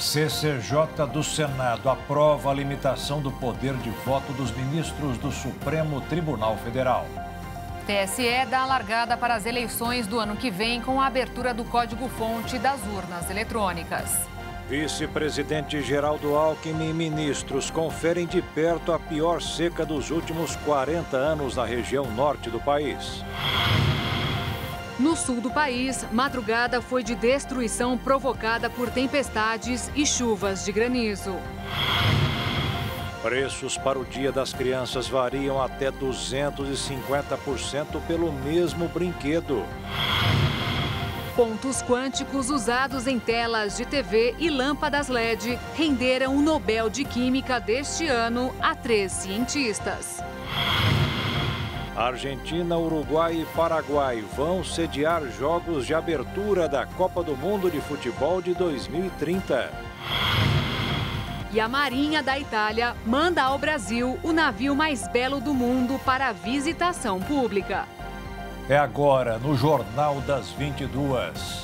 CCJ do Senado aprova a limitação do poder de voto dos ministros do Supremo Tribunal Federal. TSE dá a largada para as eleições do ano que vem com a abertura do código-fonte das urnas eletrônicas. Vice-presidente Geraldo Alckmin e ministros conferem de perto a pior seca dos últimos 40 anos na região norte do país. No sul do país, madrugada foi de destruição provocada por tempestades e chuvas de granizo. Preços para o Dia das Crianças variam até 250% pelo mesmo brinquedo. Pontos quânticos usados em telas de TV e lâmpadas LED renderam o Nobel de Química deste ano a 3 cientistas. Argentina, Uruguai e Paraguai vão sediar jogos de abertura da Copa do Mundo de Futebol de 2030. E a Marinha da Itália manda ao Brasil o navio mais belo do mundo para a visitação pública. É agora, no Jornal das 22.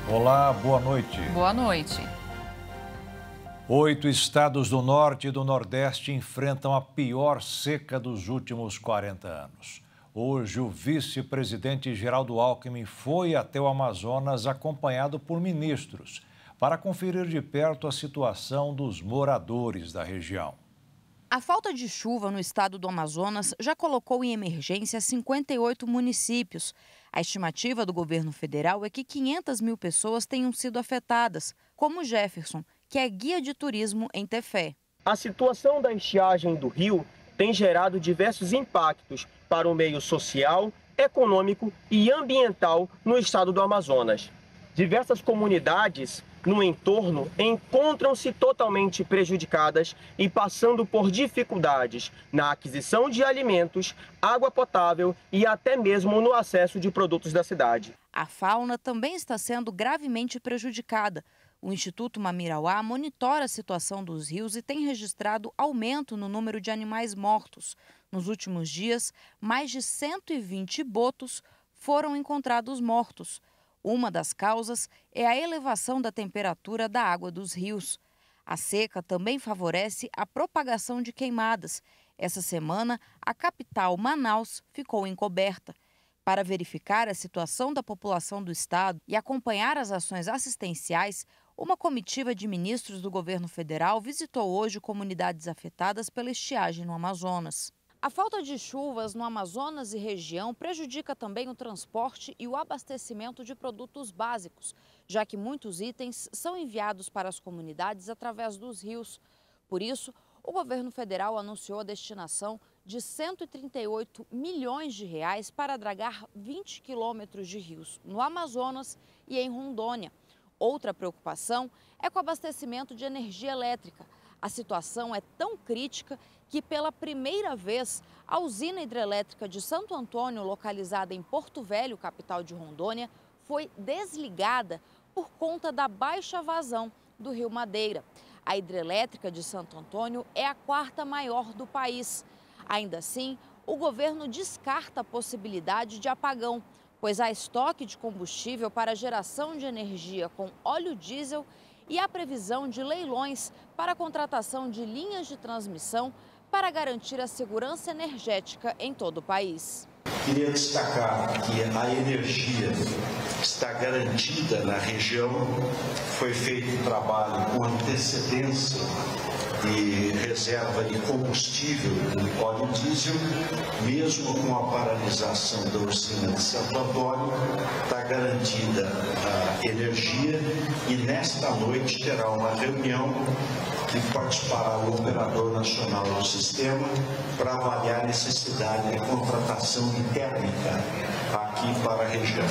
Olá, boa noite. Boa noite. 8 estados do Norte e do Nordeste enfrentam a pior seca dos últimos 40 anos. Hoje, o vice-presidente Geraldo Alckmin foi até o Amazonas acompanhado por ministros para conferir de perto a situação dos moradores da região. A falta de chuva no estado do Amazonas já colocou em emergência 58 municípios. A estimativa do governo federal é que 500 mil pessoas tenham sido afetadas, como Jefferson, que é guia de turismo em Tefé. A situação da estiagem do rio tem gerado diversos impactos para o meio social, econômico e ambiental no estado do Amazonas. Diversas comunidades no entorno encontram-se totalmente prejudicadas e passando por dificuldades na aquisição de alimentos, água potável e até mesmo no acesso de produtos da cidade. A fauna também está sendo gravemente prejudicada. O Instituto Mamirauá monitora a situação dos rios e tem registrado aumento no número de animais mortos. Nos últimos dias, mais de 120 botos foram encontrados mortos. Uma das causas é a elevação da temperatura da água dos rios. A seca também favorece a propagação de queimadas. Essa semana, a capital, Manaus, ficou encoberta. Para verificar a situação da população do estado e acompanhar as ações assistenciais, uma comitiva de ministros do governo federal visitou hoje comunidades afetadas pela estiagem no Amazonas. A falta de chuvas no Amazonas e região prejudica também o transporte e o abastecimento de produtos básicos, já que muitos itens são enviados para as comunidades através dos rios. Por isso, o governo federal anunciou a destinação de 138 milhões de reais para dragar 20 quilômetros de rios no Amazonas e em Rondônia. Outra preocupação é com o abastecimento de energia elétrica. A situação é tão crítica que, pela primeira vez, a usina hidrelétrica de Santo Antônio, localizada em Porto Velho, capital de Rondônia, foi desligada por conta da baixa vazão do Rio Madeira. A hidrelétrica de Santo Antônio é a 4ª maior do país. Ainda assim, o governo descarta a possibilidade de apagão, pois há estoque de combustível para geração de energia com óleo diesel e a previsão de leilões para a contratação de linhas de transmissão para garantir a segurança energética em todo o país. Queria destacar que a energia está garantida na região. Foi feito um trabalho com antecedência de reserva de combustível do óleo diesel, mesmo com a paralisação da usina de Santo Antônio, está garantida a energia e nesta noite terá uma reunião que participará o operador nacional do sistema para avaliar a necessidade de contratação de térmica aqui para a região.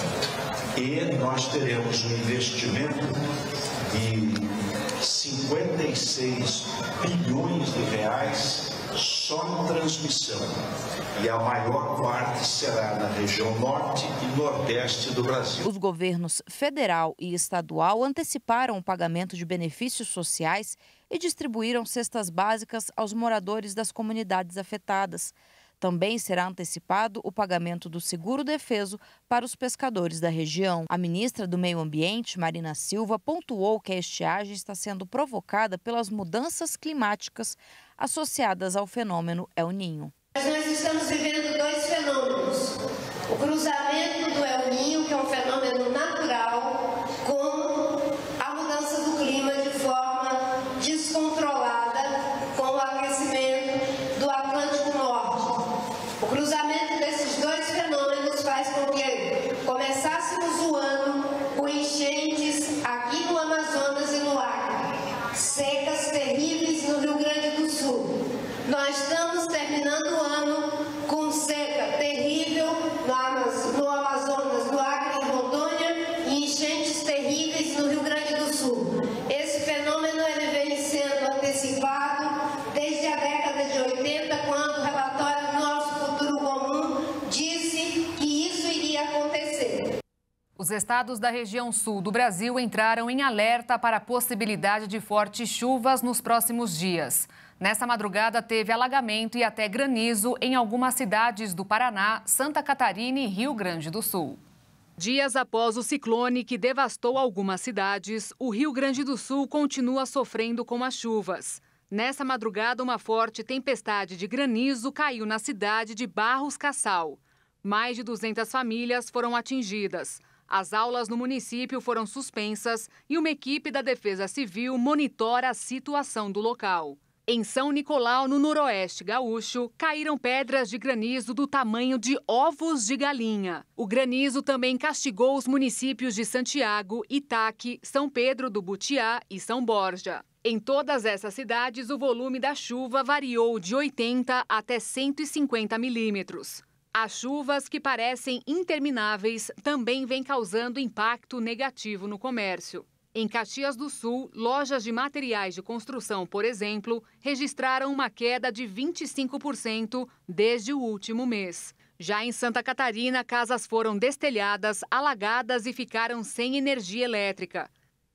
E nós teremos um investimento de 56 bilhões de reais só em transmissão. E a maior parte será na região norte e nordeste do Brasil. Os governos federal e estadual anteciparam o pagamento de benefícios sociais e distribuíram cestas básicas aos moradores das comunidades afetadas. Também será antecipado o pagamento do seguro-defeso para os pescadores da região. A ministra do Meio Ambiente, Marina Silva, pontuou que a estiagem está sendo provocada pelas mudanças climáticas associadas ao fenômeno El Niño. Nós estamos vivendo dois fenômenos. O cruzamento do El Niño, que é um fenômeno natural, com a mudança do clima de forma descontrolada com o aquecimento do Atlântico Norte. O cruzamento desses dois fenômenos faz com que começássemos o ano com enchentes aqui no Amazonas e no Acre, secas terríveis no Rio Grande do Sul. Nós estamos terminando o ano com seca terrível no Amazonas, no Acre e Rondônia e enchentes terríveis no Rio Grande do Sul. Esse fenômeno ele vem sendo antecipado desde a década de 80, quando o relatório do Nosso Futuro Comum disse que isso iria acontecer. Os estados da região sul do Brasil entraram em alerta para a possibilidade de fortes chuvas nos próximos dias. Nessa madrugada, teve alagamento e até granizo em algumas cidades do Paraná, Santa Catarina e Rio Grande do Sul. Dias após o ciclone que devastou algumas cidades, o Rio Grande do Sul continua sofrendo com as chuvas. Nessa madrugada, uma forte tempestade de granizo caiu na cidade de Barros Cassal. Mais de 200 famílias foram atingidas. As aulas no município foram suspensas e uma equipe da Defesa Civil monitora a situação do local. Em São Nicolau, no noroeste gaúcho, caíram pedras de granizo do tamanho de ovos de galinha. O granizo também castigou os municípios de Santiago, Itaque, São Pedro do Butiá e São Borja. Em todas essas cidades, o volume da chuva variou de 80 até 150 milímetros. As chuvas, que parecem intermináveis, também vêm causando impacto negativo no comércio. Em Caxias do Sul, lojas de materiais de construção, por exemplo, registraram uma queda de 25% desde o último mês. Já em Santa Catarina, casas foram destelhadas, alagadas e ficaram sem energia elétrica.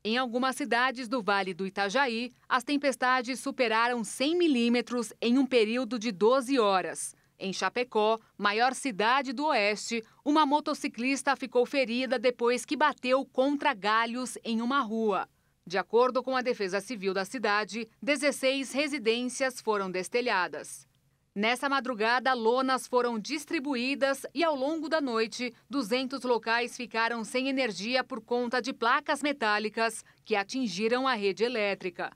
Em algumas cidades do Vale do Itajaí, as tempestades superaram 100 milímetros em um período de 12 horas. Em Chapecó, maior cidade do oeste, uma motociclista ficou ferida depois que bateu contra galhos em uma rua. De acordo com a Defesa Civil da cidade, 16 residências foram destelhadas. Nessa madrugada, lonas foram distribuídas e, ao longo da noite, 200 locais ficaram sem energia por conta de placas metálicas que atingiram a rede elétrica.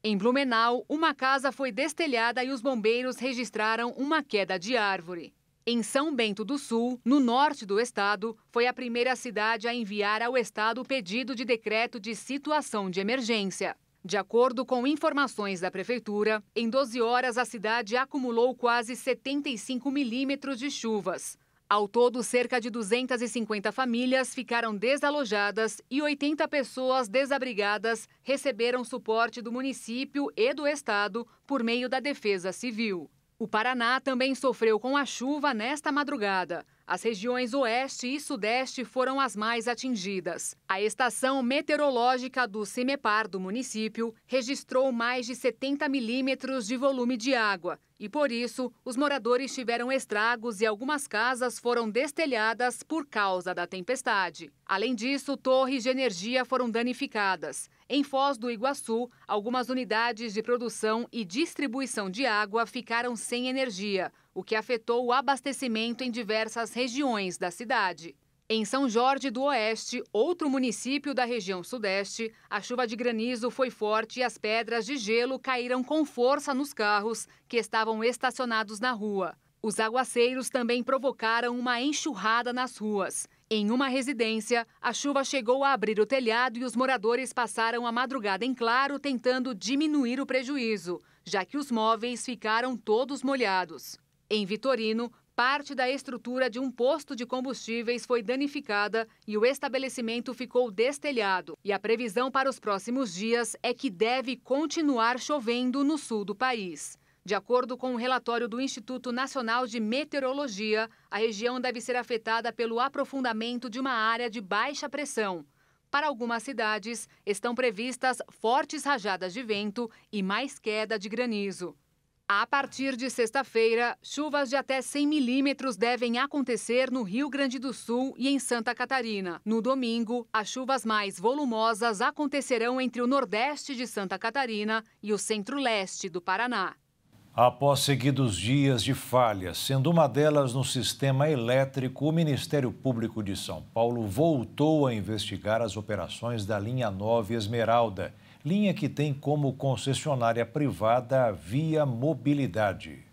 Em Blumenau, uma casa foi destelhada e os bombeiros registraram uma queda de árvore. Em São Bento do Sul, no norte do estado, foi a primeira cidade a enviar ao estado o pedido de decreto de situação de emergência. De acordo com informações da prefeitura, em 12 horas a cidade acumulou quase 75 milímetros de chuvas. Ao todo, cerca de 250 famílias ficaram desalojadas e 80 pessoas desabrigadas receberam suporte do município e do estado por meio da Defesa Civil. O Paraná também sofreu com a chuva nesta madrugada. As regiões oeste e sudeste foram as mais atingidas. A estação meteorológica do CIMEPAR do município registrou mais de 70 milímetros de volume de água e, por isso, os moradores tiveram estragos e algumas casas foram destelhadas por causa da tempestade. Além disso, torres de energia foram danificadas. Em Foz do Iguaçu, algumas unidades de produção e distribuição de água ficaram sem energia, o que afetou o abastecimento em diversas regiões da cidade. Em São Jorge do Oeste, outro município da região sudeste, a chuva de granizo foi forte e as pedras de gelo caíram com força nos carros que estavam estacionados na rua. Os aguaceiros também provocaram uma enxurrada nas ruas. Em uma residência, a chuva chegou a abrir o telhado e os moradores passaram a madrugada em claro tentando diminuir o prejuízo, já que os móveis ficaram todos molhados. Em Vitorino, parte da estrutura de um posto de combustíveis foi danificada e o estabelecimento ficou destelhado. E a previsão para os próximos dias é que deve continuar chovendo no sul do país. De acordo com o relatório do Instituto Nacional de Meteorologia, a região deve ser afetada pelo aprofundamento de uma área de baixa pressão. Para algumas cidades, estão previstas fortes rajadas de vento e mais queda de granizo. A partir de sexta-feira, chuvas de até 100 milímetros devem acontecer no Rio Grande do Sul e em Santa Catarina. No domingo, as chuvas mais volumosas acontecerão entre o nordeste de Santa Catarina e o centro-leste do Paraná. Após seguidos dias de falhas, sendo uma delas no sistema elétrico, o Ministério Público de São Paulo voltou a investigar as operações da linha 9 Esmeralda, linha que tem como concessionária privada a Via Mobilidade.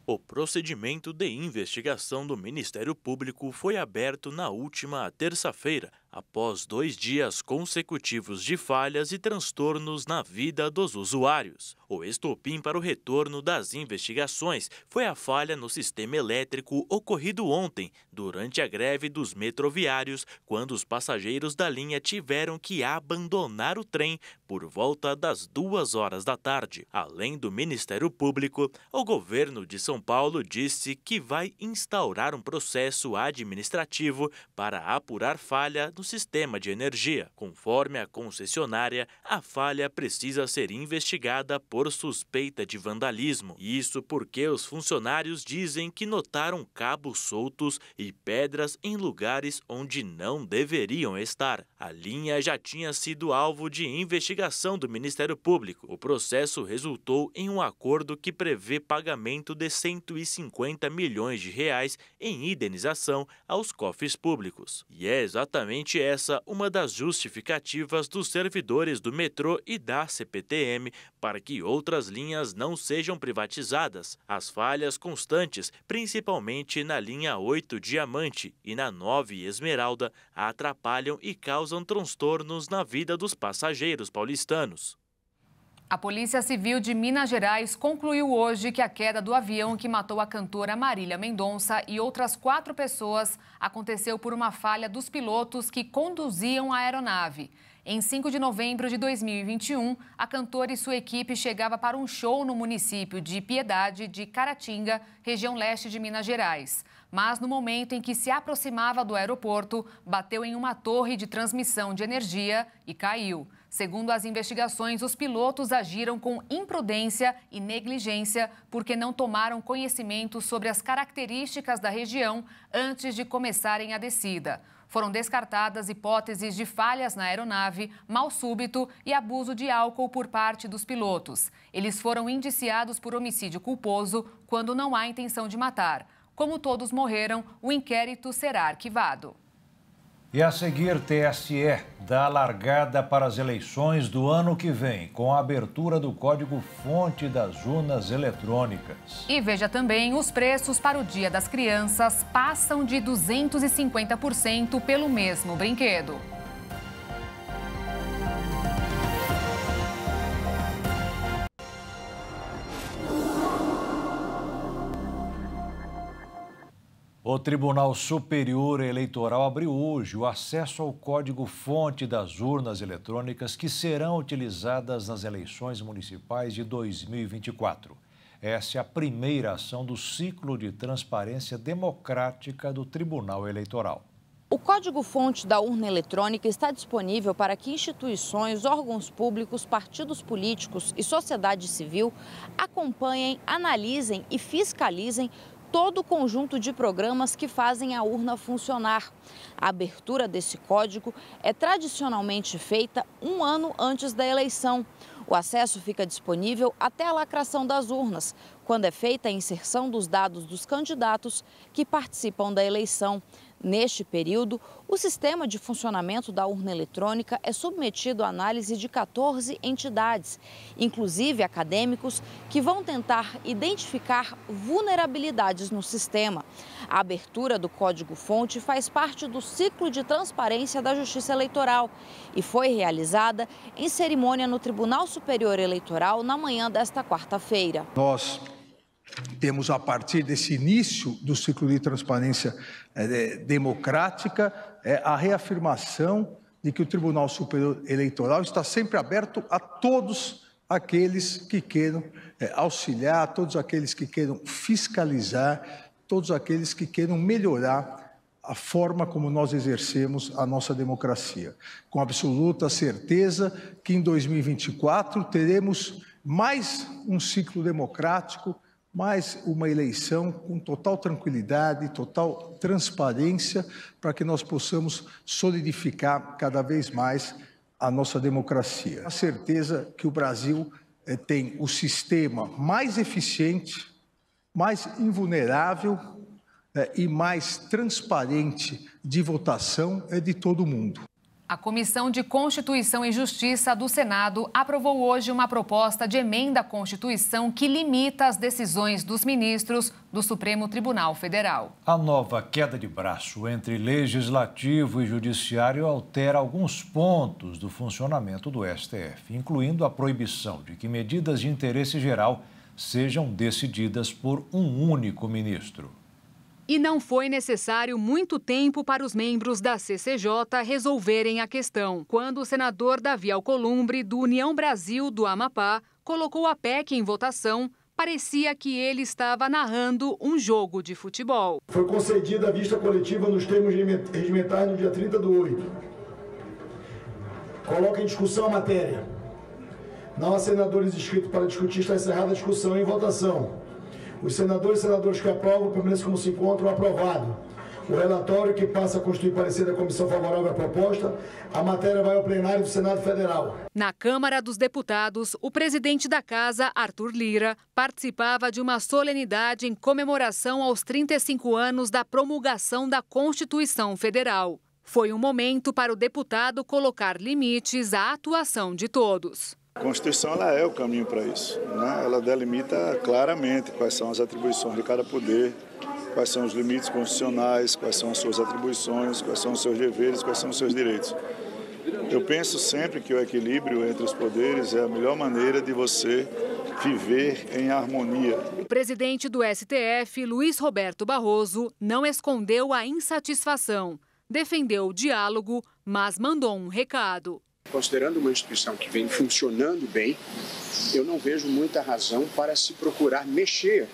O procedimento de investigação do Ministério Público foi aberto na última terça-feira, após 2 dias consecutivos de falhas e transtornos na vida dos usuários. O estopim para o retorno das investigações foi a falha no sistema elétrico ocorrido ontem, durante a greve dos metroviários, quando os passageiros da linha tiveram que abandonar o trem por volta das 2 horas da tarde. Além do Ministério Público, o governo de São Paulo disse que vai instaurar um processo administrativo para apurar falha no sistema de energia. Conforme a concessionária, a falha precisa ser investigada por suspeita de vandalismo. Isso porque os funcionários dizem que notaram cabos soltos e pedras em lugares onde não deveriam estar. A linha já tinha sido alvo de investigação do Ministério Público. O processo resultou em um acordo que prevê pagamento de 150 milhões de reais em indenização aos cofres públicos. E é exatamente essa uma das justificativas dos servidores do metrô e da CPTM para que outras linhas não sejam privatizadas. As falhas constantes, principalmente na linha 8 Diamante e na 9 Esmeralda, atrapalham e causam transtornos na vida dos passageiros paulistanos. A Polícia Civil de Minas Gerais concluiu hoje que a queda do avião que matou a cantora Marília Mendonça e outras 4 pessoas aconteceu por uma falha dos pilotos que conduziam a aeronave. Em 5 de novembro de 2021, a cantora e sua equipe chegavam para um show no município de Piedade de Caratinga, região leste de Minas Gerais. Mas no momento em que se aproximava do aeroporto, bateu em uma torre de transmissão de energia e caiu. Segundo as investigações, os pilotos agiram com imprudência e negligência porque não tomaram conhecimento sobre as características da região antes de começarem a descida. Foram descartadas hipóteses de falhas na aeronave, mal súbito e abuso de álcool por parte dos pilotos. Eles foram indiciados por homicídio culposo quando não há intenção de matar. Como todos morreram, o inquérito será arquivado. E a seguir, TSE dá largada para as eleições do ano que vem, com a abertura do código-fonte das urnas eletrônicas. E veja também, os preços para o Dia das Crianças passam de 250% pelo mesmo brinquedo. O Tribunal Superior Eleitoral abriu hoje o acesso ao código-fonte das urnas eletrônicas que serão utilizadas nas eleições municipais de 2024. Essa é a primeira ação do ciclo de transparência democrática do Tribunal Eleitoral. O código-fonte da urna eletrônica está disponível para que instituições, órgãos públicos, partidos políticos e sociedade civil acompanhem, analisem e fiscalizem todo o conjunto de programas que fazem a urna funcionar. A abertura desse código é tradicionalmente feita 1 ano antes da eleição. O acesso fica disponível até a lacração das urnas, quando é feita a inserção dos dados dos candidatos que participam da eleição. Neste período, o sistema de funcionamento da urna eletrônica é submetido à análise de 14 entidades, inclusive acadêmicos, que vão tentar identificar vulnerabilidades no sistema. A abertura do código-fonte faz parte do ciclo de transparência da Justiça Eleitoral e foi realizada em cerimônia no Tribunal Superior Eleitoral na manhã desta quarta-feira. Nós temos, a partir desse início do ciclo de transparência democrática, a reafirmação de que o Tribunal Superior Eleitoral está sempre aberto a todos aqueles que queiram auxiliar, todos aqueles que queiram fiscalizar, todos aqueles que queiram melhorar a forma como nós exercemos a nossa democracia. Com absoluta certeza que em 2024 teremos mais um ciclo democrático, mais uma eleição com total tranquilidade, total transparência, para que nós possamos solidificar cada vez mais a nossa democracia. A certeza que o Brasil tem o sistema mais eficiente, mais invulnerável e mais transparente de votação de todo o mundo. A Comissão de Constituição e Justiça do Senado aprovou hoje uma proposta de emenda à Constituição que limita as decisões dos ministros do Supremo Tribunal Federal. A nova queda de braço entre legislativo e judiciário altera alguns pontos do funcionamento do STF, incluindo a proibição de que medidas de interesse geral sejam decididas por um único ministro. E não foi necessário muito tempo para os membros da CCJ resolverem a questão, quando o senador Davi Alcolumbre, do União Brasil do Amapá, colocou a PEC em votação, parecia que ele estava narrando um jogo de futebol. Foi concedida a vista coletiva nos termos regimentais no dia 30/8. Coloca em discussão a matéria. Não há senadores inscritos para discutir, está encerrada a discussão em votação. Os senadores e senadoras que aprovam permanecem como se encontram, aprovado. O relatório que passa a constituir parecer da comissão favorável à proposta, a matéria vai ao plenário do Senado Federal. Na Câmara dos Deputados, o presidente da Casa, Arthur Lira, participava de uma solenidade em comemoração aos 35 anos da promulgação da Constituição Federal. Foi um momento para o deputado colocar limites à atuação de todos. A Constituição ela é o caminho para isso, né? Ela delimita claramente quais são as atribuições de cada poder, quais são os limites constitucionais, quais são as suas atribuições, quais são os seus deveres, quais são os seus direitos. Eu penso sempre que o equilíbrio entre os poderes é a melhor maneira de você viver em harmonia. O presidente do STF, Luiz Roberto Barroso, não escondeu a insatisfação. Defendeu o diálogo, mas mandou um recado. Considerando uma instituição que vem funcionando bem, eu não vejo muita razão para se procurar mexer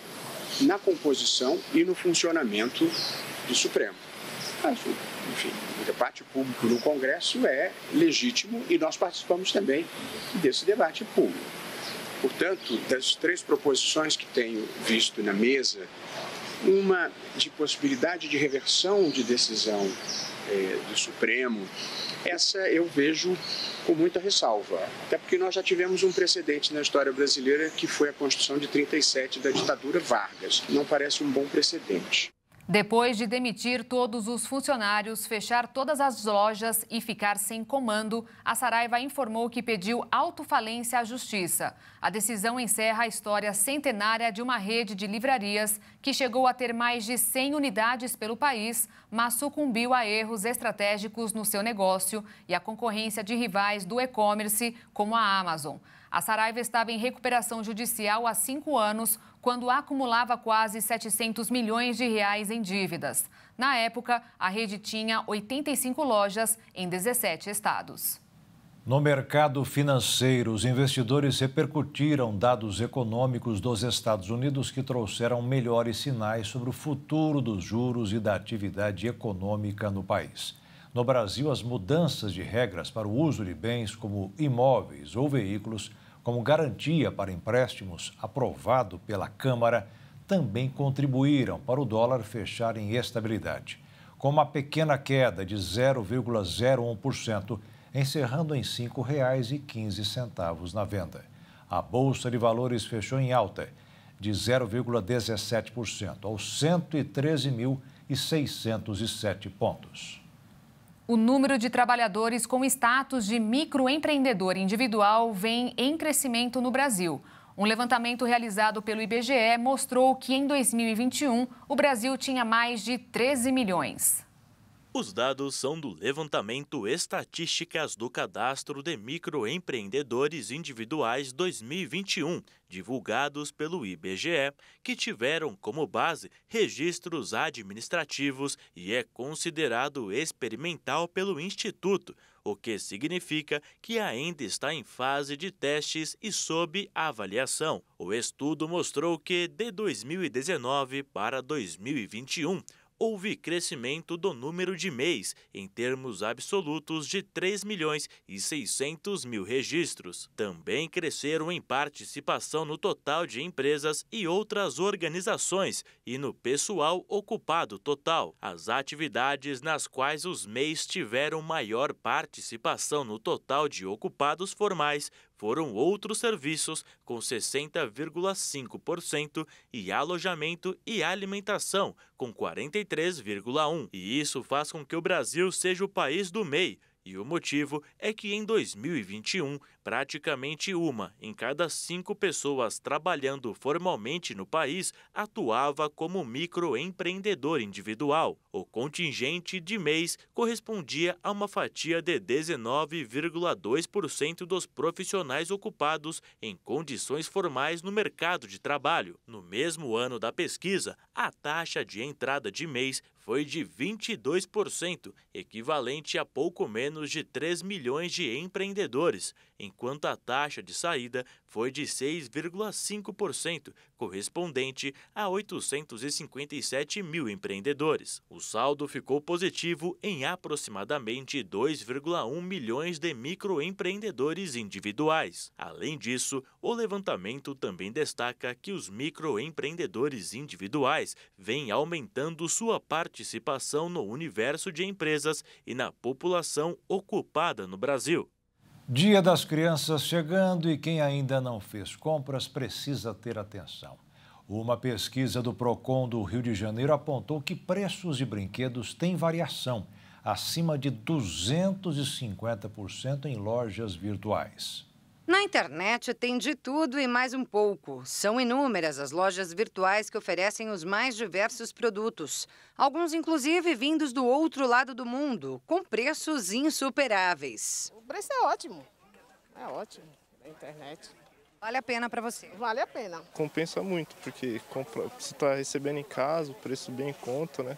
na composição e no funcionamento do Supremo. Mas, enfim, o debate público no Congresso é legítimo e nós participamos também desse debate público. Portanto, das 3 proposições que tenho visto na mesa, uma de possibilidade de reversão de decisão do Supremo, essa eu vejo com muita ressalva, até porque nós já tivemos um precedente na história brasileira que foi a Constituição de 37 da ditadura Vargas. Não parece um bom precedente. Depois de demitir todos os funcionários, fechar todas as lojas e ficar sem comando, a Saraiva informou que pediu autofalência à Justiça. A decisão encerra a história centenária de uma rede de livrarias que chegou a ter mais de 100 unidades pelo país, mas sucumbiu a erros estratégicos no seu negócio e à concorrência de rivais do e-commerce, como a Amazon. A Saraiva estava em recuperação judicial há 5 anos, quando acumulava quase 700 milhões de reais em dívidas. Na época, a rede tinha 85 lojas em 17 estados. No mercado financeiro, os investidores repercutiram dados econômicos dos Estados Unidos que trouxeram melhores sinais sobre o futuro dos juros e da atividade econômica no país. No Brasil, as mudanças de regras para o uso de bens como imóveis ou veículos, como garantia para empréstimos aprovado pela Câmara, também contribuíram para o dólar fechar em estabilidade, com uma pequena queda de 0,01%, encerrando em R$ 5,15 na venda. A Bolsa de Valores fechou em alta, de 0,17%, aos 113.607 pontos. O número de trabalhadores com status de microempreendedor individual vem em crescimento no Brasil. Um levantamento realizado pelo IBGE mostrou que em 2021 o Brasil tinha mais de 13 milhões. Os dados são do levantamento Estatísticas do Cadastro de Microempreendedores Individuais 2021, divulgados pelo IBGE, que tiveram como base registros administrativos e é considerado experimental pelo Instituto, o que significa que ainda está em fase de testes e sob avaliação. O estudo mostrou que, de 2019 para 2021, houve crescimento do número de MEIs, em termos absolutos de 3.600.000 registros. Também cresceram em participação no total de empresas e outras organizações e no pessoal ocupado total. As atividades nas quais os MEIs tiveram maior participação no total de ocupados formais foram outros serviços, com 60,5%, e alojamento e alimentação, com 43,1%. E isso faz com que o Brasil seja o país do MEI. E o motivo é que em 2021, praticamente 1 em cada 5 pessoas trabalhando formalmente no país atuava como microempreendedor individual. O contingente de MEIs correspondia a uma fatia de 19,2% dos profissionais ocupados em condições formais no mercado de trabalho. No mesmo ano da pesquisa, a taxa de entrada de MEIs foi de 22%, equivalente a pouco menos de 3 milhões de empreendedores, enquanto a taxa de saída foi de 6,5%, correspondente a 857 mil empreendedores. O saldo ficou positivo em aproximadamente 2,1 milhões de microempreendedores individuais. Além disso, o levantamento também destaca que os microempreendedores individuais vêm aumentando sua participação no universo de empresas e na população ocupada no Brasil. Dia das Crianças chegando e quem ainda não fez compras precisa ter atenção. Uma pesquisa do Procon do Rio de Janeiro apontou que preços de brinquedos têm variação, acima de 250% em lojas virtuais. Na internet tem de tudo e mais um pouco. São inúmeras as lojas virtuais que oferecem os mais diversos produtos. Alguns, inclusive, vindos do outro lado do mundo, com preços insuperáveis. O preço é ótimo. É ótimo na internet. Vale a pena para você? Vale a pena. Compensa muito, porque você está recebendo em casa, o preço bem em conta, né?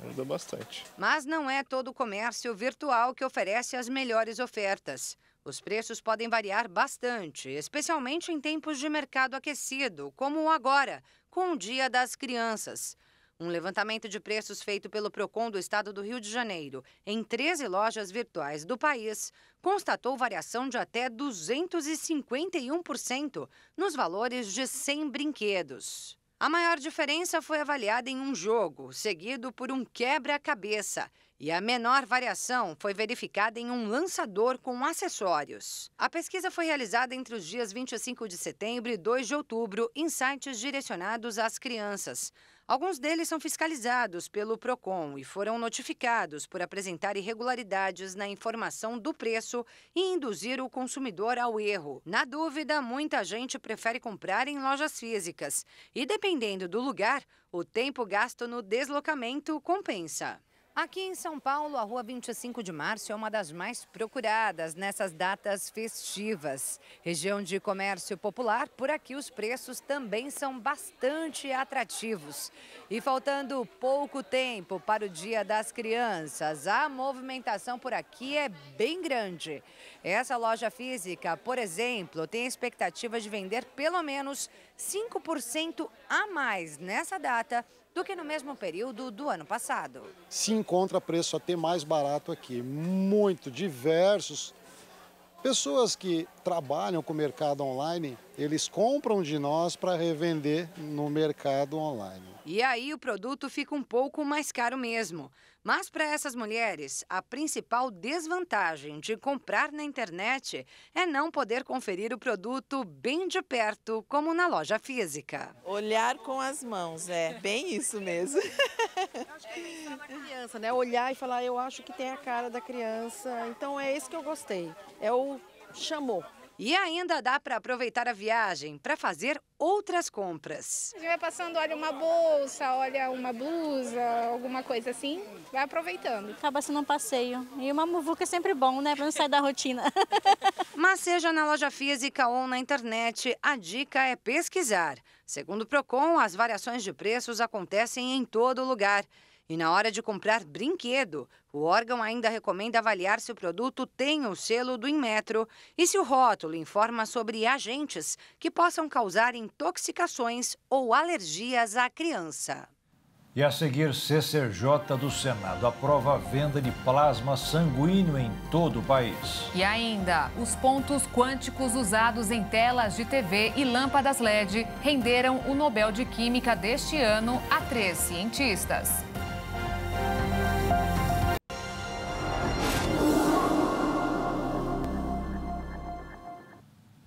Ajuda bastante. Mas não é todo o comércio virtual que oferece as melhores ofertas. Os preços podem variar bastante, especialmente em tempos de mercado aquecido, como agora, com o Dia das Crianças. Um levantamento de preços feito pelo Procon do Estado do Rio de Janeiro, em 13 lojas virtuais do país, constatou variação de até 251% nos valores de 100 brinquedos. A maior diferença foi avaliada em um jogo, seguido por um quebra-cabeça. E a menor variação foi verificada em um lançador com acessórios. A pesquisa foi realizada entre os dias 25 de setembro e 2 de outubro em sites direcionados às crianças. Alguns deles são fiscalizados pelo Procon e foram notificados por apresentar irregularidades na informação do preço e induzir o consumidor ao erro. Na dúvida, muita gente prefere comprar em lojas físicas. E dependendo do lugar, o tempo gasto no deslocamento compensa. Aqui em São Paulo, a Rua 25 de Março é uma das mais procuradas nessas datas festivas. Região de comércio popular, por aqui os preços também são bastante atrativos. E faltando pouco tempo para o Dia das Crianças, a movimentação por aqui é bem grande. Essa loja física, por exemplo, tem a expectativa de vender pelo menos 5% a mais nessa data do que no mesmo período do ano passado. Se encontra preço até mais barato aqui, muito diversos. Pessoas que trabalham com o mercado online, eles compram de nós para revender no mercado online. E aí o produto fica um pouco mais caro mesmo. Mas para essas mulheres, a principal desvantagem de comprar na internet é não poder conferir o produto bem de perto, como na loja física. Olhar com as mãos, é bem isso mesmo. Eu acho que é pensar na criança, né? Olhar e falar, eu acho que tem a cara da criança. Então é isso que eu gostei. É o chamou. E ainda dá para aproveitar a viagem para fazer outras compras. A gente vai passando, olha uma bolsa, olha uma blusa, alguma coisa assim, vai aproveitando. Acaba sendo um passeio. E uma muvuca é sempre bom, né? Para não sair da rotina. Mas seja na loja física ou na internet, a dica é pesquisar. Segundo o Procon, as variações de preços acontecem em todo lugar. E na hora de comprar brinquedo, o órgão ainda recomenda avaliar se o produto tem o selo do Inmetro e se o rótulo informa sobre agentes que possam causar intoxicações ou alergias à criança. E a seguir, CCJ do Senado aprova a venda de plasma sanguíneo em todo o país. E ainda, os pontos quânticos usados em telas de TV e lâmpadas LED renderam o Nobel de Química deste ano a 3 cientistas.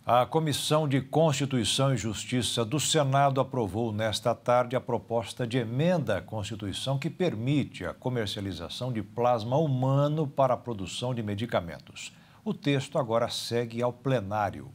A Comissão de Constituição e Justiça do Senado aprovou nesta tarde a proposta de emenda à Constituição que permite a comercialização de plasma humano para a produção de medicamentos. O texto agora segue ao plenário.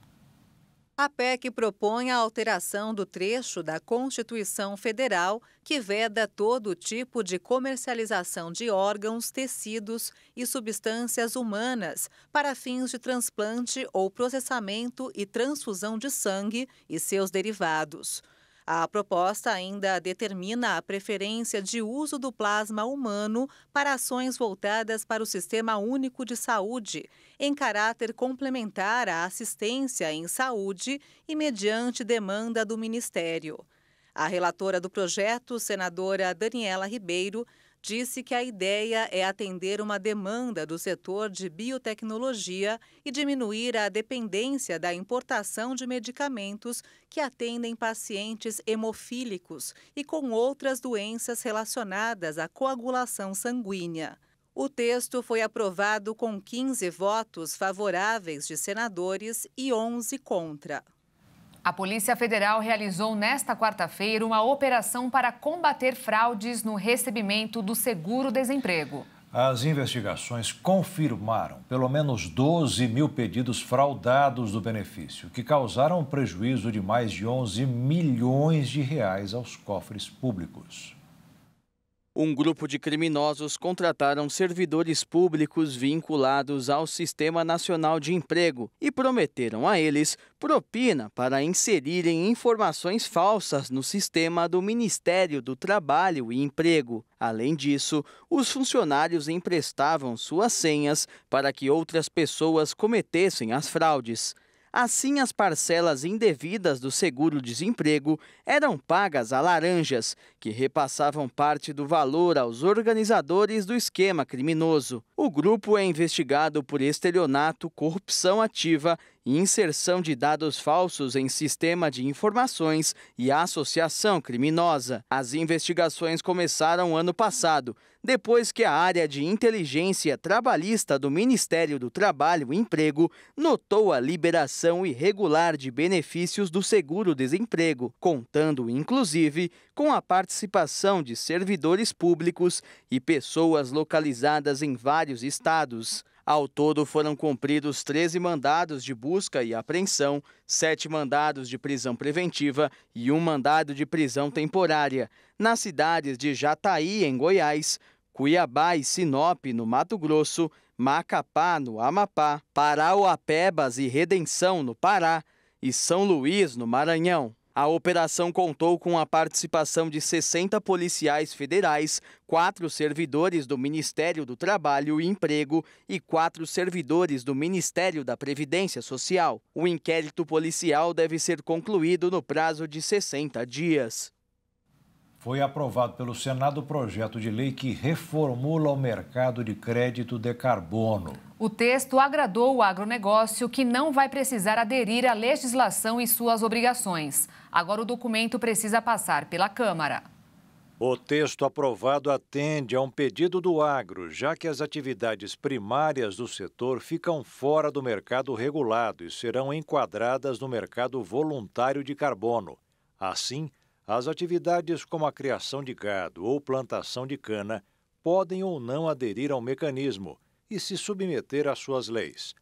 A PEC propõe a alteração do trecho da Constituição Federal que veda todo tipo de comercialização de órgãos, tecidos e substâncias humanas para fins de transplante ou processamento e transfusão de sangue e seus derivados. A proposta ainda determina a preferência de uso do plasma humano para ações voltadas para o Sistema Único de Saúde, em caráter complementar à assistência em saúde e mediante demanda do Ministério. A relatora do projeto, senadora Daniela Ribeiro, disse que a ideia é atender uma demanda do setor de biotecnologia e diminuir a dependência da importação de medicamentos que atendem pacientes hemofílicos e com outras doenças relacionadas à coagulação sanguínea. O texto foi aprovado com 15 votos favoráveis de senadores e 11 contra. A Polícia Federal realizou nesta quarta-feira uma operação para combater fraudes no recebimento do seguro-desemprego. As investigações confirmaram pelo menos 12 mil pedidos fraudados do benefício, que causaram um prejuízo de mais de 11 milhões de reais aos cofres públicos. Um grupo de criminosos contrataram servidores públicos vinculados ao Sistema Nacional de Emprego e prometeram a eles propina para inserirem informações falsas no sistema do Ministério do Trabalho e Emprego. Além disso, os funcionários emprestavam suas senhas para que outras pessoas cometessem as fraudes. Assim, as parcelas indevidas do seguro-desemprego eram pagas a laranjas, que repassavam parte do valor aos organizadores do esquema criminoso. O grupo é investigado por estelionato, corrupção ativa e inserção de dados falsos em sistema de informações e associação criminosa. As investigações começaram ano passado, depois que a área de inteligência trabalhista do Ministério do Trabalho e Emprego notou a liberação irregular de benefícios do seguro-desemprego, contando, inclusive, com a participação de servidores públicos e pessoas localizadas em vários estados. Ao todo, foram cumpridos 13 mandados de busca e apreensão, 7 mandados de prisão preventiva e 1 mandado de prisão temporária, nas cidades de Jataí, em Goiás, Cuiabá e Sinop, no Mato Grosso, Macapá, no Amapá, Parauapebas e Redenção, no Pará, e São Luís, no Maranhão. A operação contou com a participação de 60 policiais federais, 4 servidores do Ministério do Trabalho e Emprego e 4 servidores do Ministério da Previdência Social. O inquérito policial deve ser concluído no prazo de 60 dias. Foi aprovado pelo Senado o projeto de lei que reformula o mercado de crédito de carbono. O texto agradou o agronegócio, que não vai precisar aderir à legislação e suas obrigações. Agora o documento precisa passar pela Câmara. O texto aprovado atende a um pedido do agro, já que as atividades primárias do setor ficam fora do mercado regulado e serão enquadradas no mercado voluntário de carbono. Assim, as atividades como a criação de gado ou plantação de cana podem ou não aderir ao mecanismo e se submeter às suas leis.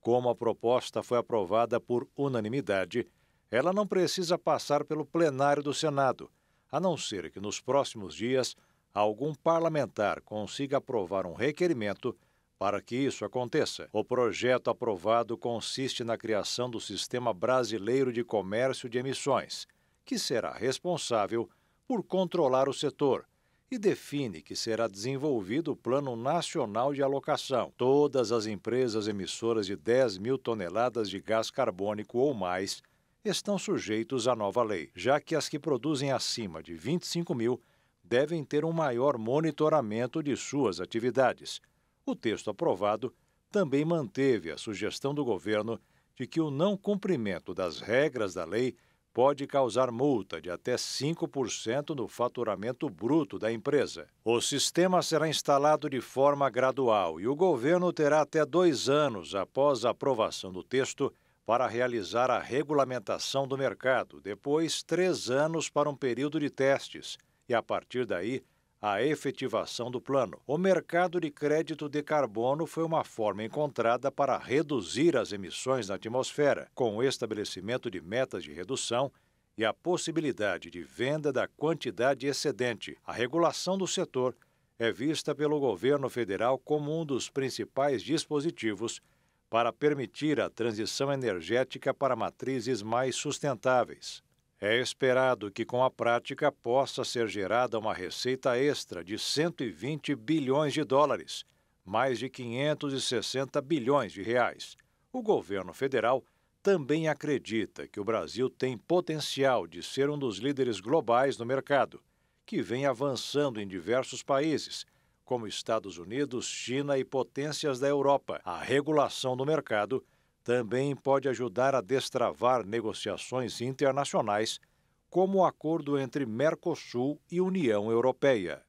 Como a proposta foi aprovada por unanimidade, ela não precisa passar pelo plenário do Senado, a não ser que nos próximos dias algum parlamentar consiga aprovar um requerimento para que isso aconteça. O projeto aprovado consiste na criação do Sistema Brasileiro de Comércio de Emissões, que será responsável por controlar o setor, e define que será desenvolvido o Plano Nacional de Alocação. Todas as empresas emissoras de 10 mil toneladas de gás carbônico ou mais estão sujeitos à nova lei, já que as que produzem acima de 25 mil devem ter um maior monitoramento de suas atividades. O texto aprovado também manteve a sugestão do governo de que o não cumprimento das regras da lei pode causar multa de até 5% no faturamento bruto da empresa. O sistema será instalado de forma gradual e o governo terá até 2 anos após a aprovação do texto para realizar a regulamentação do mercado, depois 3 anos para um período de testes e, a partir daí, a efetivação do plano. O mercado de crédito de carbono foi uma forma encontrada para reduzir as emissões na atmosfera, com o estabelecimento de metas de redução e a possibilidade de venda da quantidade excedente. A regulação do setor é vista pelo governo federal como um dos principais dispositivos para permitir a transição energética para matrizes mais sustentáveis. É esperado que, com a prática, possa ser gerada uma receita extra de 120 bilhões de dólares, mais de 560 bilhões de reais. O governo federal também acredita que o Brasil tem potencial de ser um dos líderes globais no mercado, que vem avançando em diversos países, como Estados Unidos, China e potências da Europa. A regulação do mercado também pode ajudar a destravar negociações internacionais, como o acordo entre Mercosul e União Europeia.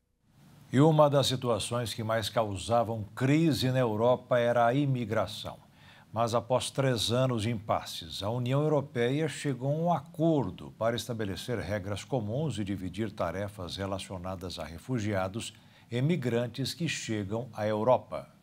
E uma das situações que mais causavam crise na Europa era a imigração. Mas após 3 anos de impasses, a União Europeia chegou a um acordo para estabelecer regras comuns e dividir tarefas relacionadas a refugiados e migrantes que chegam à Europa.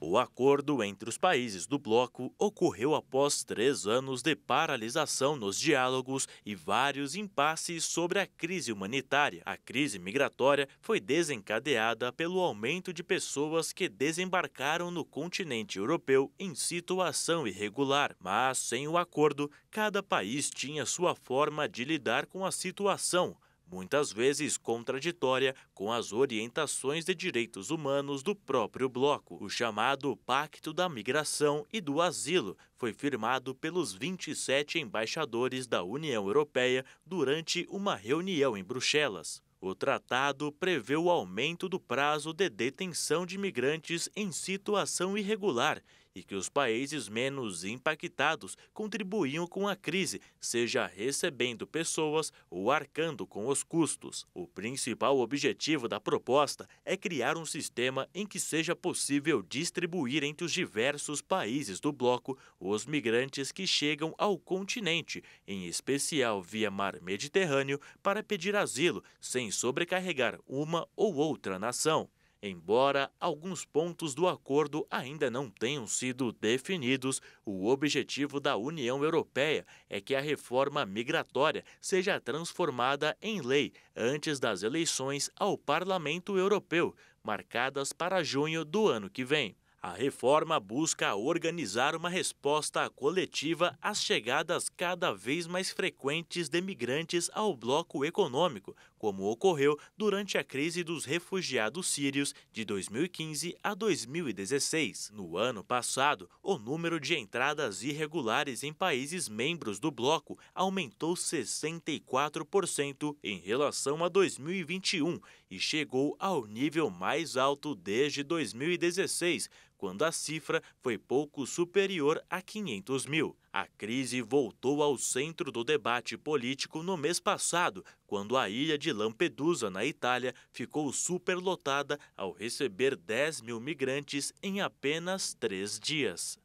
O acordo entre os países do bloco ocorreu após 3 anos de paralisação nos diálogos e vários impasses sobre a crise humanitária. A crise migratória foi desencadeada pelo aumento de pessoas que desembarcaram no continente europeu em situação irregular. Mas, sem o acordo, cada país tinha sua forma de lidar com a situação, muitas vezes contraditória com as orientações de direitos humanos do próprio bloco. O chamado Pacto da Migração e do Asilo foi firmado pelos 27 embaixadores da União Europeia durante uma reunião em Bruxelas. O tratado prevê o aumento do prazo de detenção de migrantes em situação irregular e que os países menos impactados contribuíam com a crise, seja recebendo pessoas ou arcando com os custos. O principal objetivo da proposta é criar um sistema em que seja possível distribuir entre os diversos países do bloco os migrantes que chegam ao continente, em especial via mar Mediterrâneo, para pedir asilo, sem sobrecarregar uma ou outra nação. Embora alguns pontos do acordo ainda não tenham sido definidos, o objetivo da União Europeia é que a reforma migratória seja transformada em lei antes das eleições ao Parlamento Europeu, marcadas para junho do ano que vem. A reforma busca organizar uma resposta coletiva às chegadas cada vez mais frequentes de migrantes ao bloco econômico, como ocorreu durante a crise dos refugiados sírios de 2015 a 2016. No ano passado, o número de entradas irregulares em países membros do bloco aumentou 64% em relação a 2021 e chegou ao nível mais alto desde 2016, quando a cifra foi pouco superior a 500 mil. A crise voltou ao centro do debate político no mês passado, quando a ilha de Lampedusa, na Itália, ficou superlotada ao receber 10 mil migrantes em apenas 3 dias.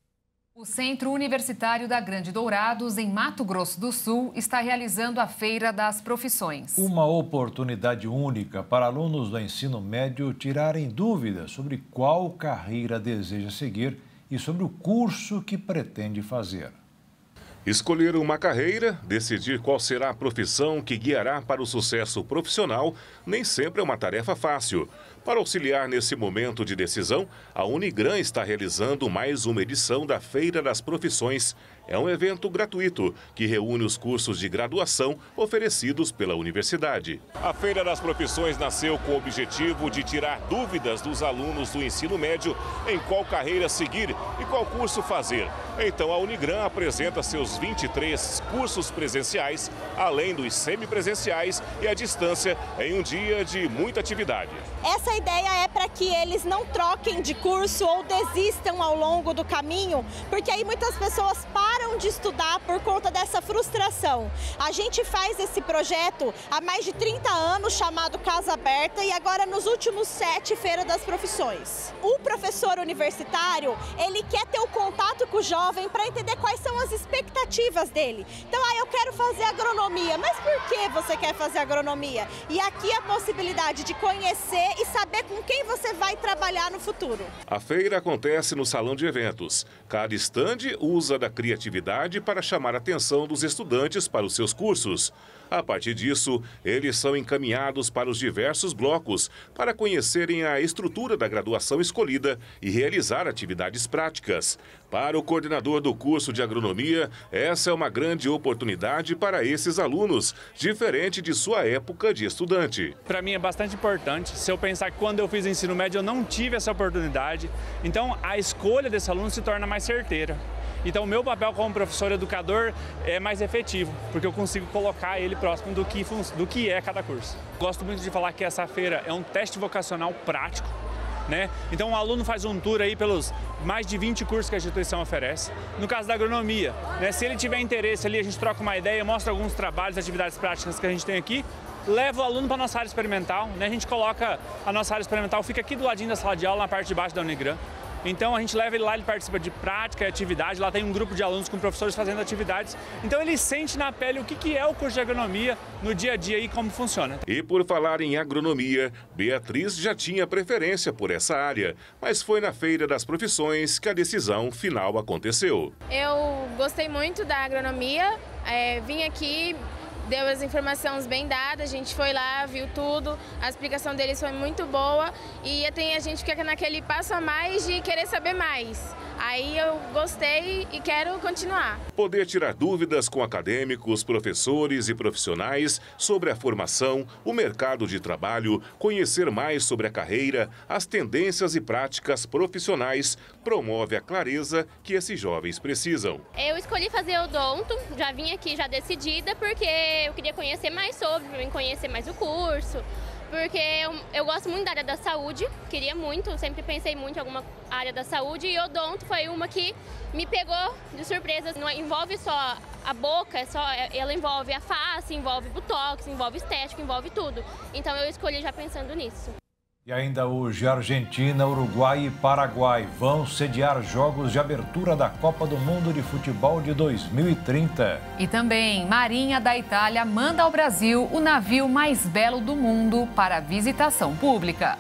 O Centro Universitário da Grande Dourados, em Mato Grosso do Sul, está realizando a Feira das Profissões. Uma oportunidade única para alunos do ensino médio tirarem dúvidas sobre qual carreira deseja seguir e sobre o curso que pretende fazer. Escolher uma carreira, decidir qual será a profissão que guiará para o sucesso profissional, nem sempre é uma tarefa fácil. Para auxiliar nesse momento de decisão, a Unigran está realizando mais uma edição da Feira das Profissões. É um evento gratuito que reúne os cursos de graduação oferecidos pela universidade. A Feira das Profissões nasceu com o objetivo de tirar dúvidas dos alunos do ensino médio em qual carreira seguir e qual curso fazer. Então a Unigran apresenta seus 23 cursos presenciais, além dos semipresenciais e à distância, em um dia de muita atividade. Essa ideia é para que eles não troquem de curso ou desistam ao longo do caminho, porque aí muitas pessoas param de estudar por conta dessa frustração. A gente faz esse projeto há mais de 30 anos, chamado Casa Aberta, e agora nos últimos 7 Feiras das Profissões. O professor universitário, ele quer ter o contato com o jovem para entender quais são as expectativas dele. Então, eu quero fazer agronomia, mas por que você quer fazer agronomia? E aqui a possibilidade de conhecer e saber com quem você vai trabalhar no futuro. A feira acontece no salão de eventos. Cada estande usa da criatividade para chamar a atenção dos estudantes para os seus cursos. A partir disso, eles são encaminhados para os diversos blocos para conhecerem a estrutura da graduação escolhida e realizar atividades práticas. Para o coordenador do curso de agronomia, essa é uma grande oportunidade para esses alunos, diferente de sua época de estudante. Para mim é bastante importante. Se eu pensar que quando eu fiz ensino médio eu não tive essa oportunidade, então a escolha desse aluno se torna mais certeira. Então o meu papel como professor educador é mais efetivo, porque eu consigo colocar ele próximo do que é cada curso. Gosto muito de falar que essa feira é um teste vocacional prático, né? Então o aluno faz um tour aí pelos mais de 20 cursos que a instituição oferece. No caso da agronomia, né, se ele tiver interesse ali, a gente troca uma ideia, mostra alguns trabalhos, atividades práticas que a gente tem aqui, leva o aluno para a nossa área experimental, né? A gente coloca a nossa área experimental, fica aqui do ladinho da sala de aula, na parte de baixo da Unigran. Então a gente leva ele lá, ele participa de prática e atividade, lá tem um grupo de alunos com professores fazendo atividades. Então ele sente na pele o que é o curso de agronomia no dia a dia e como funciona. E por falar em agronomia, Beatriz já tinha preferência por essa área, mas foi na Feira das Profissões que a decisão final aconteceu. Eu gostei muito da agronomia, vim aqui, deu as informações bem dadas, a gente foi lá, viu tudo, a explicação deles foi muito boa e tem a gente fica naquele passo a mais de querer saber mais. Aí eu gostei e quero continuar. Poder tirar dúvidas com acadêmicos, professores e profissionais sobre a formação, o mercado de trabalho, conhecer mais sobre a carreira, as tendências e práticas profissionais, promove a clareza que esses jovens precisam. Eu escolhi fazer odonto, já vim aqui já decidida porque eu queria conhecer mais sobre, conhecer mais o curso, porque eu gosto muito da área da saúde, queria muito, sempre pensei muito em alguma área da saúde e odonto foi uma que me pegou de surpresa. Não envolve só a boca, ela envolve a face, envolve botox, envolve estética, envolve tudo. Então eu escolhi já pensando nisso. E ainda hoje, Argentina, Uruguai e Paraguai vão sediar jogos de abertura da Copa do Mundo de Futebol de 2030. E também, Marinha da Itália manda ao Brasil o navio mais belo do mundo para visitação pública.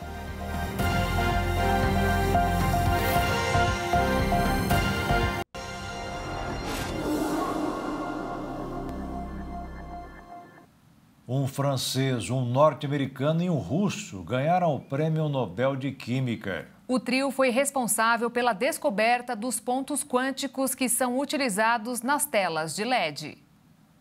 Um francês, um norte-americano e um russo ganharam o Prêmio Nobel de Química. O trio foi responsável pela descoberta dos pontos quânticos que são utilizados nas telas de LED.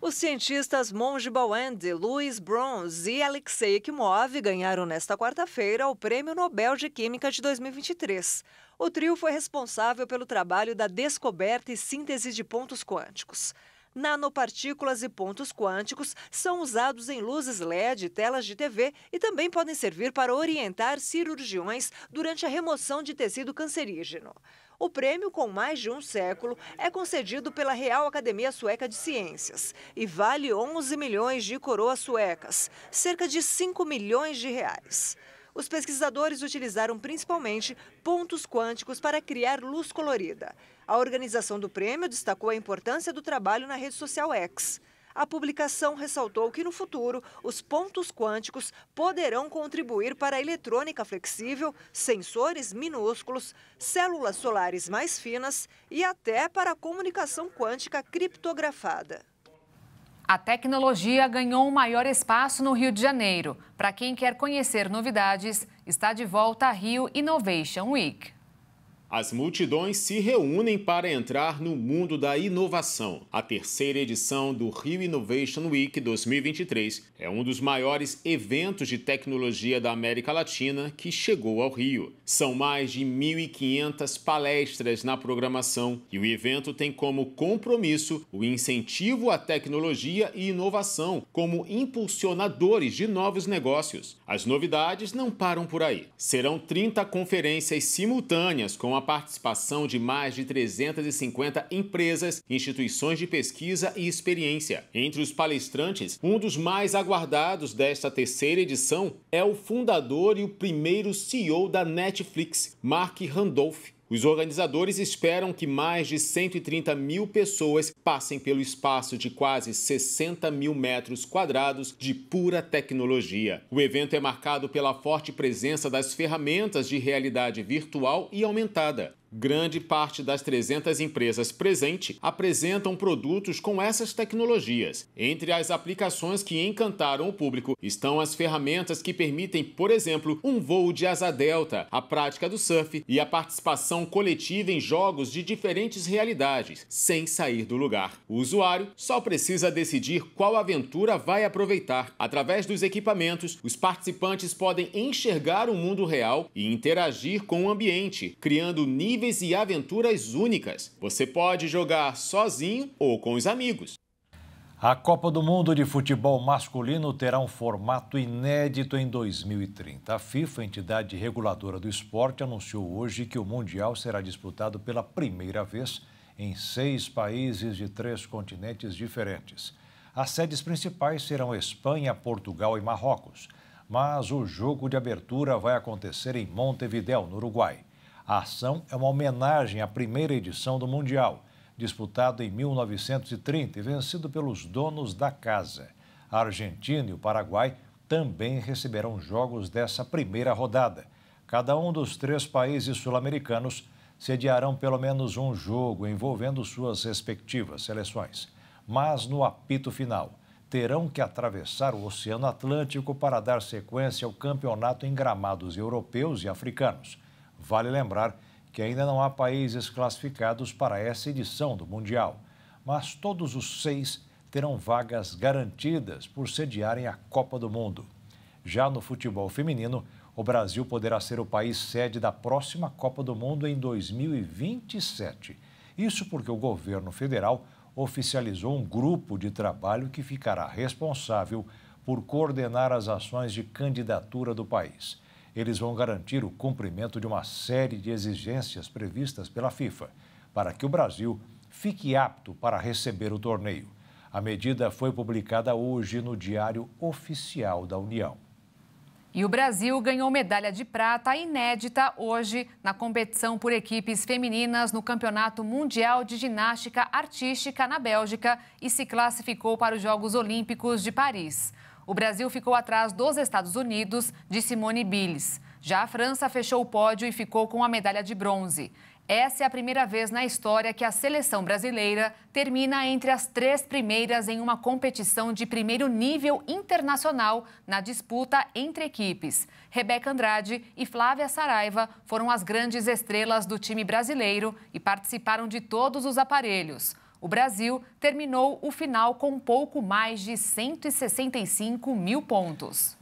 Os cientistas Monge Bawende, Louis Brons e Alexei Ekimov ganharam nesta quarta-feira o Prêmio Nobel de Química de 2023. O trio foi responsável pelo trabalho da descoberta e síntese de pontos quânticos. Nanopartículas e pontos quânticos são usados em luzes LED e telas de TV e também podem servir para orientar cirurgiões durante a remoção de tecido cancerígeno. O prêmio, com mais de um século, é concedido pela Real Academia Sueca de Ciências e vale 11 milhões de coroas suecas, cerca de 5 milhões de reais. Os pesquisadores utilizaram principalmente pontos quânticos para criar luz colorida. A organização do prêmio destacou a importância do trabalho na rede social X. A publicação ressaltou que, no futuro, os pontos quânticos poderão contribuir para a eletrônica flexível, sensores minúsculos, células solares mais finas e até para a comunicação quântica criptografada. A tecnologia ganhou um maior espaço no Rio de Janeiro. Para quem quer conhecer novidades, está de volta a Rio Innovation Week. As multidões se reúnem para entrar no mundo da inovação. A terceira edição do Rio Innovation Week 2023 é um dos maiores eventos de tecnologia da América Latina que chegou ao Rio. São mais de 1.500 palestras na programação e o evento tem como compromisso o incentivo à tecnologia e inovação como impulsionadores de novos negócios. As novidades não param por aí. Serão 30 conferências simultâneas com a participação de mais de 350 empresas, instituições de pesquisa e experiência. Entre os palestrantes, um dos mais aguardados desta terceira edição é o fundador e o primeiro CEO da Netflix, Mark Randolph. Os organizadores esperam que mais de 130 mil pessoas passem pelo espaço de quase 60 mil metros quadrados de pura tecnologia. O evento é marcado pela forte presença das ferramentas de realidade virtual e aumentada. Grande parte das 300 empresas presentes apresentam produtos com essas tecnologias. Entre as aplicações que encantaram o público estão as ferramentas que permitem, por exemplo, um voo de asa delta, a prática do surf e a participação coletiva em jogos de diferentes realidades, sem sair do lugar. O usuário só precisa decidir qual aventura vai aproveitar. Através dos equipamentos, os participantes podem enxergar o mundo real e interagir com o ambiente, criando níveis e aventuras únicas. Você pode jogar sozinho ou com os amigos. A Copa do Mundo de Futebol Masculino terá um formato inédito em 2030. A FIFA, entidade reguladora do esporte, anunciou hoje que o Mundial será disputado pela primeira vez em 6 países de 3 continentes diferentes. As sedes principais serão Espanha, Portugal e Marrocos, mas o jogo de abertura vai acontecer em Montevidéu, no Uruguai. A ação é uma homenagem à primeira edição do Mundial, disputado em 1930 e vencido pelos donos da casa. A Argentina e o Paraguai também receberão jogos dessa primeira rodada. Cada um dos 3 países sul-americanos sediarão pelo menos um jogo envolvendo suas respectivas seleções. Mas no apito final, terão que atravessar o Oceano Atlântico para dar sequência ao campeonato em gramados europeus e africanos. Vale lembrar que ainda não há países classificados para essa edição do Mundial, mas todos os 6 terão vagas garantidas por sediarem a Copa do Mundo. Já no futebol feminino, o Brasil poderá ser o país sede da próxima Copa do Mundo em 2027. Isso porque o governo federal oficializou um grupo de trabalho que ficará responsável por coordenar as ações de candidatura do país. Eles vão garantir o cumprimento de uma série de exigências previstas pela FIFA, para que o Brasil fique apto para receber o torneio. A medida foi publicada hoje no Diário Oficial da União. E o Brasil ganhou medalha de prata inédita hoje na competição por equipes femininas no Campeonato Mundial de Ginástica Artística na Bélgica e se classificou para os Jogos Olímpicos de Paris. O Brasil ficou atrás dos Estados Unidos, de Simone Biles. Já a França fechou o pódio e ficou com a medalha de bronze. Essa é a primeira vez na história que a seleção brasileira termina entre as 3 primeiras em uma competição de primeiro nível internacional na disputa entre equipes. Rebeca Andrade e Flávia Saraiva foram as grandes estrelas do time brasileiro e participaram de todos os aparelhos. O Brasil terminou o final com pouco mais de 165 mil pontos.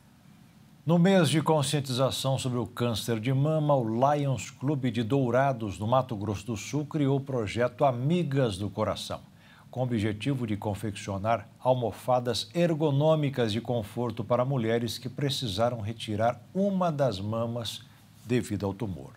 No mês de conscientização sobre o câncer de mama, o Lions Clube de Dourados, no Mato Grosso do Sul, criou o projeto Amigas do Coração, com o objetivo de confeccionar almofadas ergonômicas de conforto para mulheres que precisaram retirar uma das mamas devido ao tumor.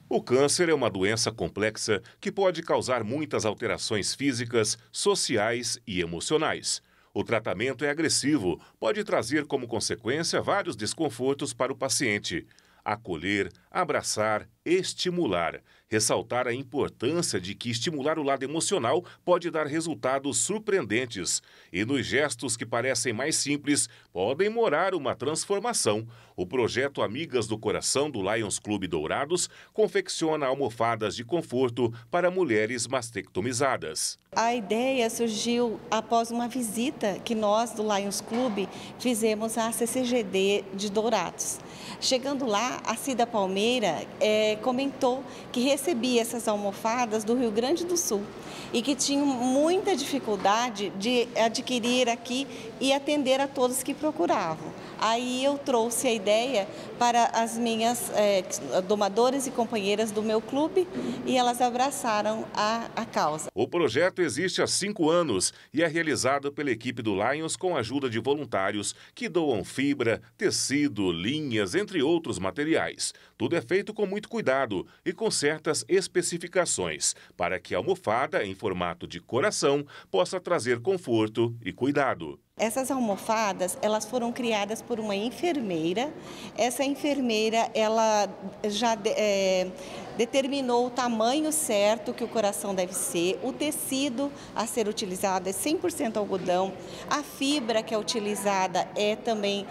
O câncer é uma doença complexa que pode causar muitas alterações físicas, sociais e emocionais. O tratamento é agressivo, pode trazer como consequência vários desconfortos para o paciente. Acolher, abraçar, estimular. Ressaltar a importância de que estimular o lado emocional pode dar resultados surpreendentes. E nos gestos que parecem mais simples, podem morar uma transformação. O projeto Amigas do Coração do Lions Clube Dourados confecciona almofadas de conforto para mulheres mastectomizadas. A ideia surgiu após uma visita que nós do Lions Clube fizemos à CCGD de Dourados. Chegando lá, a Cida Palmeira comentou que recebia essas almofadas do Rio Grande do Sul e que tinham muita dificuldade de adquirir aqui e atender a todos que procuravam. Aí eu trouxe a ideia para as minhas domadoras e companheiras do meu clube e elas abraçaram a causa. O projeto existe há 5 anos e é realizado pela equipe do Lions com a ajuda de voluntários que doam fibra, tecido, linhas, entre outros materiais. Tudo é feito com muito cuidado e com certas especificações para que a almofada, em formato de coração, possa trazer conforto e cuidado. Essas almofadas, elas foram criadas por uma enfermeira. Essa enfermeira, ela já determinou o tamanho certo que o coração deve ser, o tecido a ser utilizado é 100% algodão, a fibra que é utilizada é também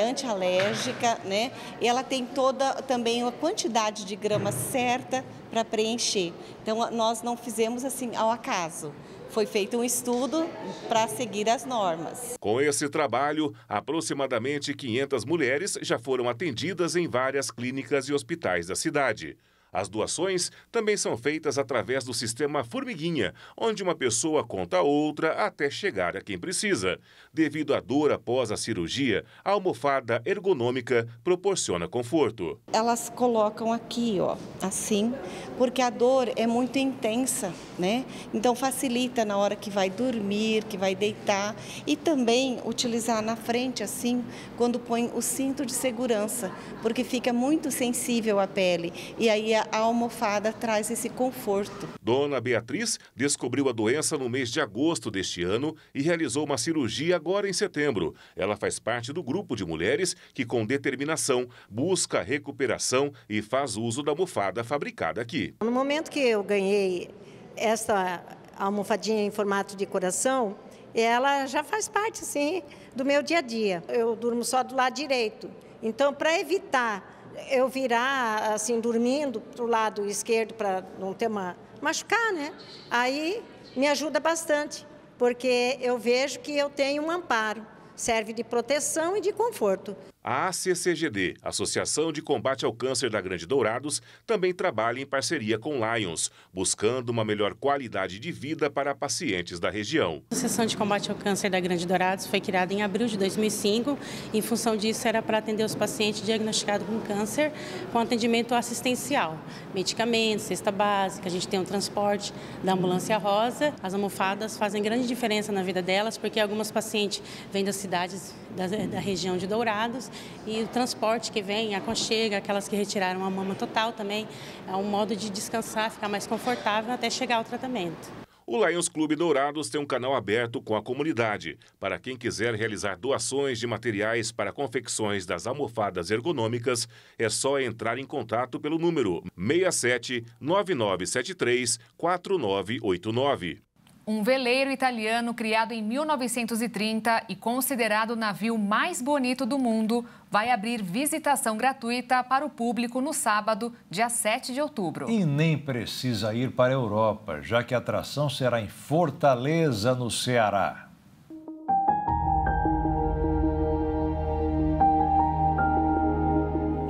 antialérgica, né? E ela tem toda também uma quantidade de gramas certa para preencher. Então, nós não fizemos assim ao acaso. Foi feito um estudo para seguir as normas. Com esse trabalho, aproximadamente 500 mulheres já foram atendidas em várias clínicas e hospitais da cidade. As doações também são feitas através do sistema Formiguinha, onde uma pessoa conta a outra até chegar a quem precisa. Devido à dor após a cirurgia, a almofada ergonômica proporciona conforto. Elas colocam aqui, ó, assim, porque a dor é muito intensa, né? Então facilita na hora que vai dormir, que vai deitar e também utilizar na frente, assim, quando põe o cinto de segurança, porque fica muito sensível à pele e aí a almofada traz esse conforto. Dona Beatriz descobriu a doença no mês de agosto deste ano e realizou uma cirurgia agora em setembro. Ela faz parte do grupo de mulheres que, com determinação, busca a recuperação e faz uso da almofada fabricada aqui. No momento que eu ganhei essa almofadinha em formato de coração, ela já faz parte, sim, do meu dia a dia. Eu durmo só do lado direito. Então, para evitar eu virar, assim, dormindo para o lado esquerdo para não ter machucar, né? Aí me ajuda bastante, porque eu vejo que eu tenho um amparo. Serve de proteção e de conforto. A ACCGD, Associação de Combate ao Câncer da Grande Dourados, também trabalha em parceria com Lions, buscando uma melhor qualidade de vida para pacientes da região. A Associação de Combate ao Câncer da Grande Dourados foi criada em abril de 2005. Em função disso, era para atender os pacientes diagnosticados com câncer com atendimento assistencial. Medicamentos, cesta básica, a gente tem um transporte da ambulância rosa. As almofadas fazem grande diferença na vida delas, porque algumas pacientes vêm das cidades da região de Dourados e o transporte que vem aconchega, aquelas que retiraram a mama total também, é um modo de descansar, ficar mais confortável até chegar ao tratamento. O Lions Clube Dourados tem um canal aberto com a comunidade. Para quem quiser realizar doações de materiais para confecções das almofadas ergonômicas, é só entrar em contato pelo número 67 9973 4989. Um veleiro italiano criado em 1930 e considerado o navio mais bonito do mundo vai abrir visitação gratuita para o público no sábado, dia 7 de outubro. E nem precisa ir para a Europa, já que a atração será em Fortaleza, no Ceará.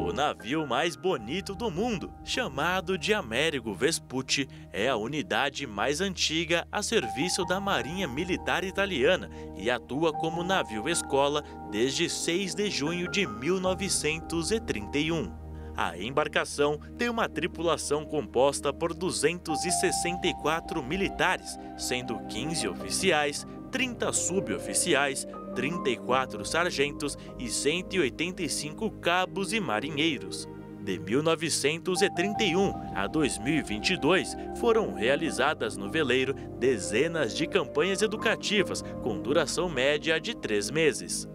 O navio mais bonito do mundo, chamado de Amerigo Vespucci, é a unidade mais antiga a serviço da Marinha Militar Italiana e atua como navio-escola desde 6 de junho de 1931. A embarcação tem uma tripulação composta por 264 militares, sendo 15 oficiais, 30 suboficiais, 34 sargentos e 185 cabos e marinheiros. De 1931 a 2022, foram realizadas no veleiro dezenas de campanhas educativas com duração média de 3 meses.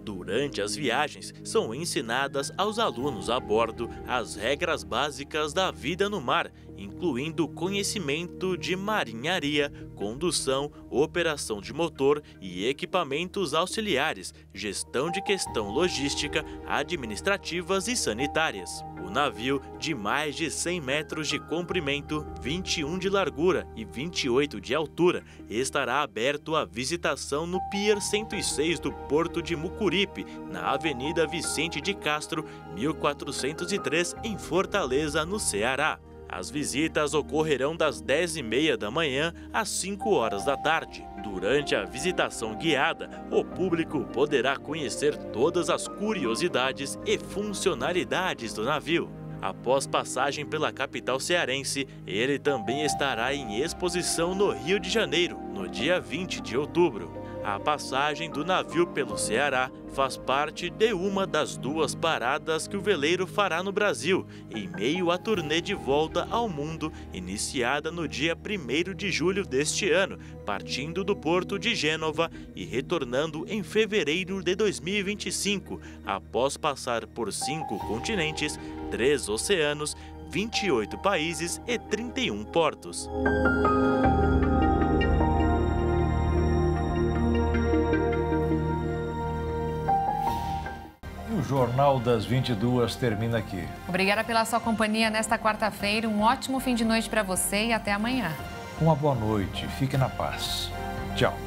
Durante as viagens, são ensinadas aos alunos a bordo as regras básicas da vida no mar, incluindo conhecimento de marinharia, condução, operação de motor e equipamentos auxiliares, gestão de questão logística, administrativas e sanitárias. O navio, de mais de 100 metros de comprimento, 21 de largura e 28 de altura, estará aberto à visitação no Pier 106 do Porto de Mucuripe, na Avenida Vicente de Castro, 1403, em Fortaleza, no Ceará. As visitas ocorrerão das 10h30 da manhã às 5 horas da tarde. Durante a visitação guiada, o público poderá conhecer todas as curiosidades e funcionalidades do navio. Após passagem pela capital cearense, ele também estará em exposição no Rio de Janeiro, no dia 20 de outubro. A passagem do navio pelo Ceará faz parte de uma das 2 paradas que o veleiro fará no Brasil, em meio à turnê de volta ao mundo, iniciada no dia 1º de julho deste ano, partindo do porto de Gênova e retornando em fevereiro de 2025, após passar por 5 continentes, 3 oceanos, 28 países e 31 portos. O Jornal das 22 termina aqui. Obrigada pela sua companhia nesta quarta-feira. Um ótimo fim de noite para você e até amanhã. Uma boa noite. Fique na paz. Tchau.